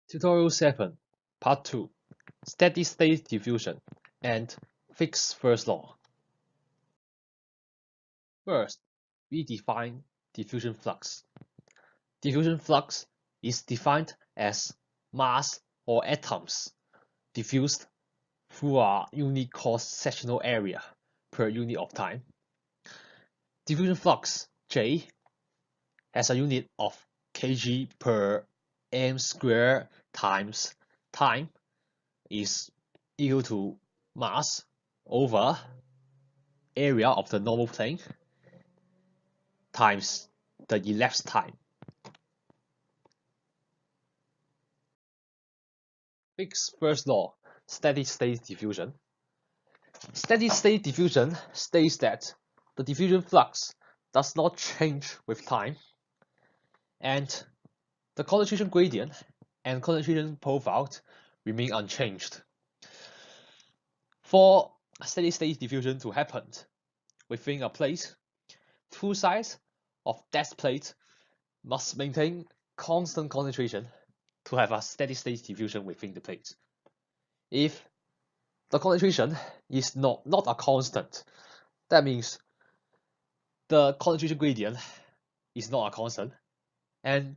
Tutorial 7, Part 2, Steady-state diffusion and Fick's first law. First, we define diffusion flux. Diffusion flux is defined as mass or atoms diffused through a unit cross-sectional area per unit of time. Diffusion flux, J, has a unit of kg per m squared times time is equal to mass over area of the normal plane times the elapsed time. Fick's first law, steady-state diffusion. Steady-state diffusion states that the diffusion flux does not change with time, and the concentration gradient and concentration profile remain unchanged. For steady-state diffusion to happen within a plate, two sides of that plate must maintain constant concentration to have a steady-state diffusion within the plate. If the concentration is not a constant, that means the concentration gradient is not a constant, and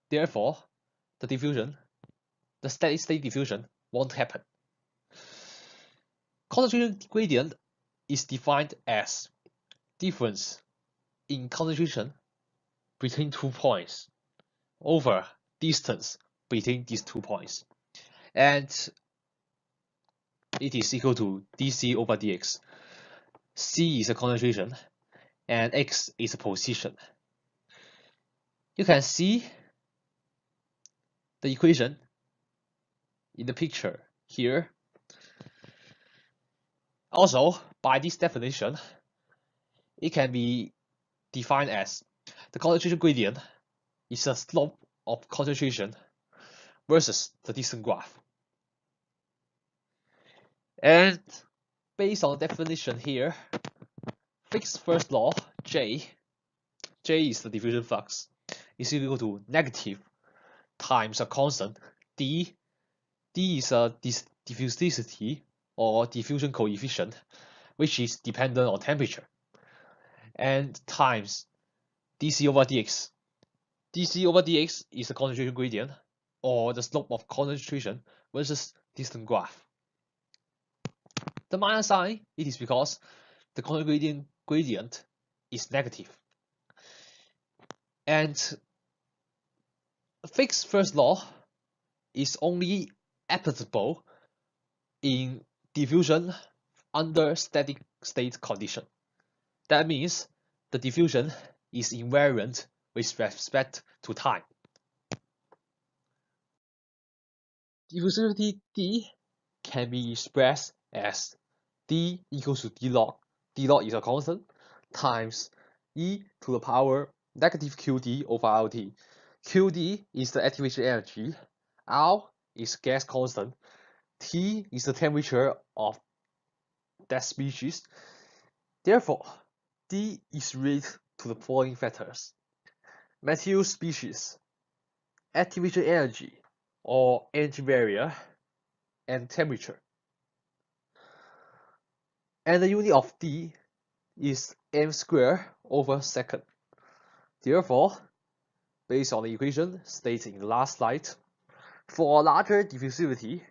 therefore the steady-state diffusion won't happen. Concentration gradient is defined as difference in concentration between 2 points over distance between these 2 points, and it is equal to dc over dx. C is a concentration and x is a position. You can see the equation in the picture here. Also, by this definition, it can be defined as the concentration gradient is a slope of concentration versus the distance graph. And based on the definition here, Fick's first law, J is the diffusion flux, is equal to negative times a constant, D is a diffusivity or diffusion coefficient, which is dependent on temperature, and times dc over dx. dc over dx is the concentration gradient or the slope of concentration versus distance graph. The minus sign, it is because the concentration gradient is negative. And Fick's first law is only applicable in diffusion under steady state condition. That means the diffusion is invariant with respect to time. Diffusivity D can be expressed as D equals to D log. D log is a constant times e to the power negative QD over RT. QD is the activation energy, R is gas constant, T is the temperature of that species. Therefore, D is related to the following factors: material species, activation energy or energy barrier, and temperature. And the unit of D is m squared over second. Therefore, based on the equation stated in the last slide, for a larger diffusivity,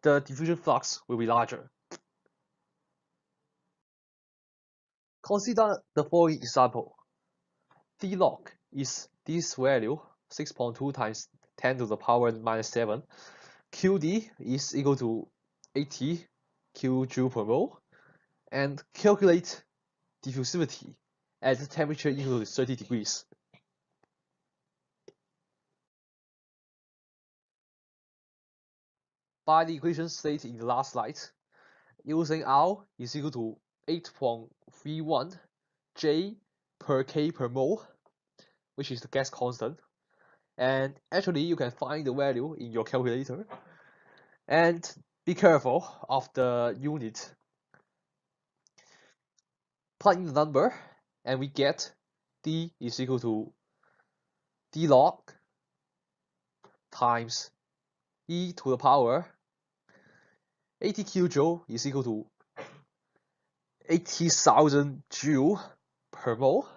the diffusion flux will be larger. Consider the following example. D log is this value, 6.2 times 10 to the power minus 7. QD is equal to 80 kJ per mole, and calculate diffusivity at the temperature equal to 30 degrees. By the equation stated in the last slide, using R is equal to 8.31 J per K per mole, which is the gas constant. And actually, you can find the value in your calculator. And be careful of the unit. Plug in the number, and we get D is equal to D log times E to the power 80 kJ is equal to 80,000 joule per mole.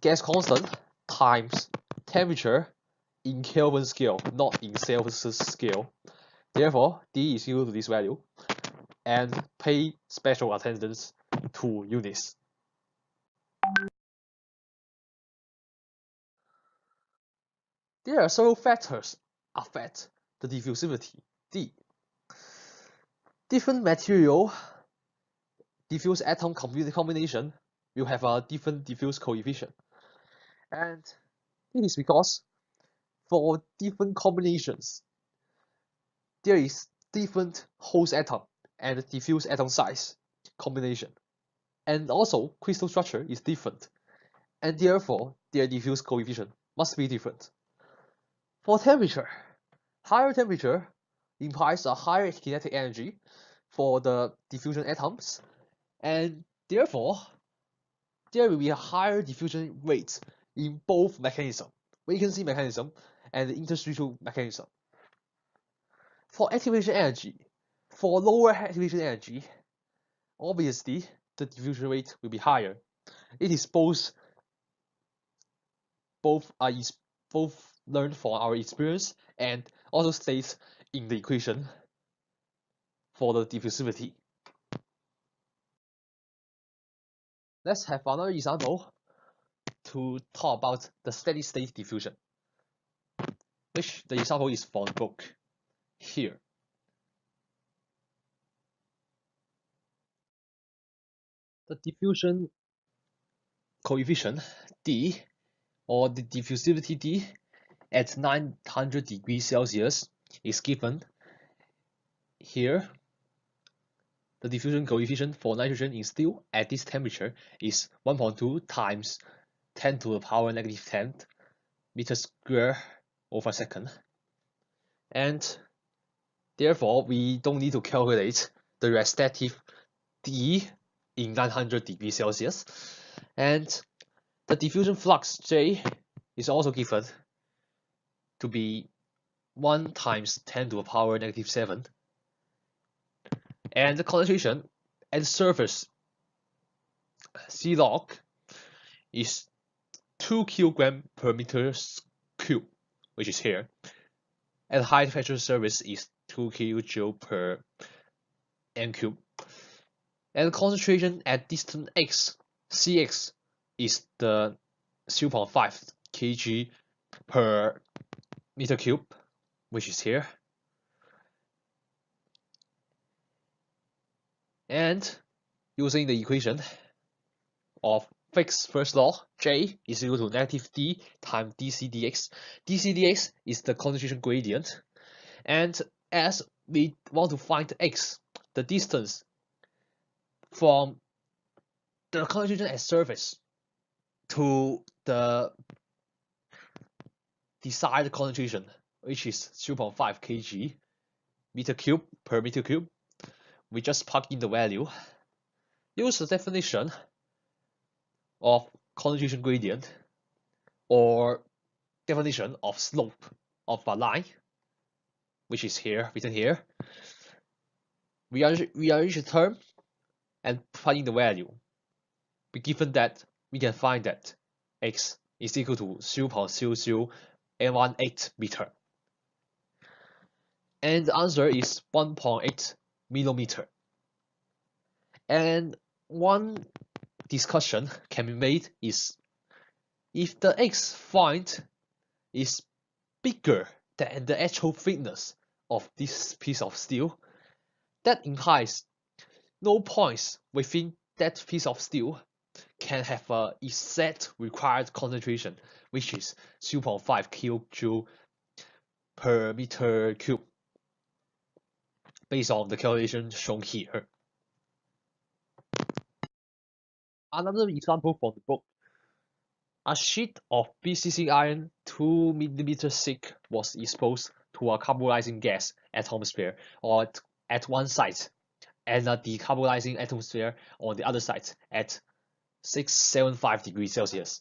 Gas constant times temperature in Kelvin scale, not in Celsius scale. Therefore, D is equal to this value. And pay special attention to units. There are several factors affect the diffusivity, D. Different material diffuse atom combination will have a different diffuse coefficient. And this is because for different combinations, there is different host atom and diffuse atom size combination. And also, crystal structure is different, and therefore their diffuse coefficient must be different. For temperature, higher temperature implies a higher kinetic energy for the diffusion atoms, and therefore there will be a higher diffusion rate in both mechanism, vacancy mechanism and the interstitial mechanism. For activation energy, for lower activation energy, obviously the diffusion rate will be higher. It is both learned from our experience and also states in the equation for the diffusivity. Let's have another example to talk about the steady state diffusion, which the example is from the book here. The diffusion coefficient D, or the diffusivity D, at 900 degrees Celsius is given here. The diffusion coefficient for nitrogen in steel at this temperature is 1.2 times 10 to the power negative 10 meters square over second. And therefore, we don't need to calculate the respective D in 900 degrees Celsius. And the diffusion flux J is also given to be 1 times 10 to the power negative 7. And the concentration at the surface C log is 2 kg per meter cube, which is here. At high temperature surface is 2 kJ per m cube. And the concentration at distance x, Cx, is the 0.5 kg per meter cube, which is here. And using the equation of Fick's first law, J is equal to negative D times dc dx. dc dx is the concentration gradient. And as we want to find x, the distance from the concentration at surface to the desired concentration, which is 0.5 kg meter cube per meter cube, we just plug in the value. Use the definition of concentration gradient or definition of slope of a line, which is here, written here. We arrange the term and plug in the value. Be given that we can find that x is equal to 0.0018 meter. And the answer is 1.8 millimeter. And one discussion can be made is if the x find is bigger than the actual thickness of this piece of steel, that implies no points within that piece of steel can have a exact required concentration, which is 0.5 kJ per meter cube, based on the calculation shown here. Another example from the book. A sheet of BCC iron 2 mm thick was exposed to a carboxylizing gas atmosphere or at one site, and a decarboxylizing atmosphere on the other side at 675 degrees Celsius.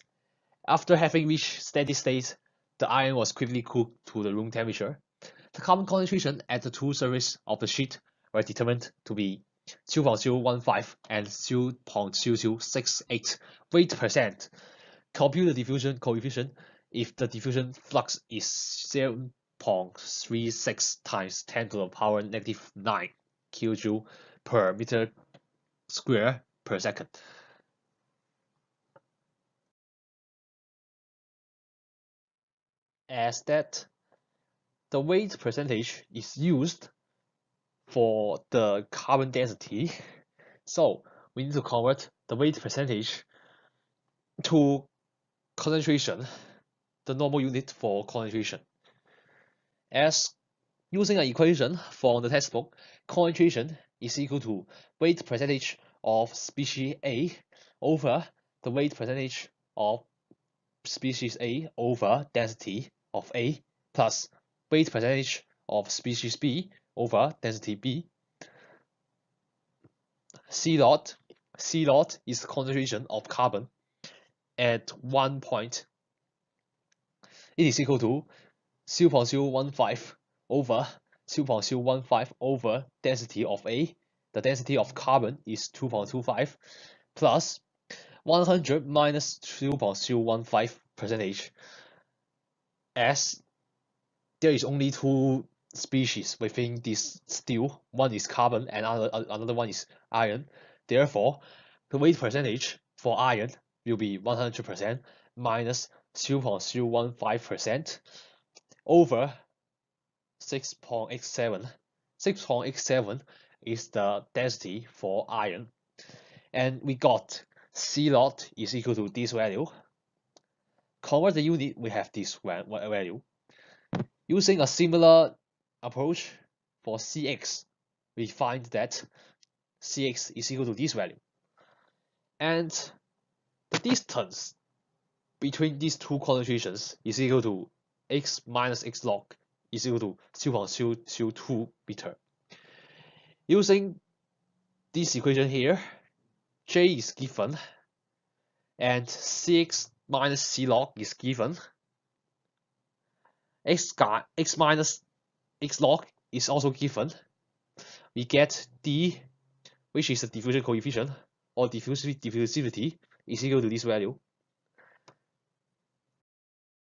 After having reached steady state, the iron was quickly cooled to the room temperature. The carbon concentration at the two surfaces of the sheet were determined to be 0.015 and 0.0068 weight percent. Compute the diffusion coefficient if the diffusion flux is 0.36 times 10 to the power negative 9 kJ per meter square per second. As that the weight percentage is used for the carbon density, so we need to convert the weight percentage to concentration, the normal unit for concentration. As using an equation from the textbook, concentration is equal to weight percentage of species A over the weight percentage of species A over density of A plus weight percentage of species B over density B. C naught is the concentration of carbon at one point. It is equal to 0.015 over 0.015 over density of A. The density of carbon is 2.25 plus 100 minus 0.015 percentage. As there is only two species within this steel, one is carbon and another one is iron. Therefore, the weight percentage for iron will be 100% minus 0.015% over 6.87. 6.87 is the density for iron. And we got C naught is equal to this value. Convert the unit, we have this value. Using a similar approach for Cx, we find that Cx is equal to this value. And the distance between these two concentrations is equal to x minus x log is equal to 0.002 meter. Using this equation here, J is given and Cx minus C log is given. X minus x log is also given. We get D, which is the diffusion coefficient or diffusivity, is equal to this value.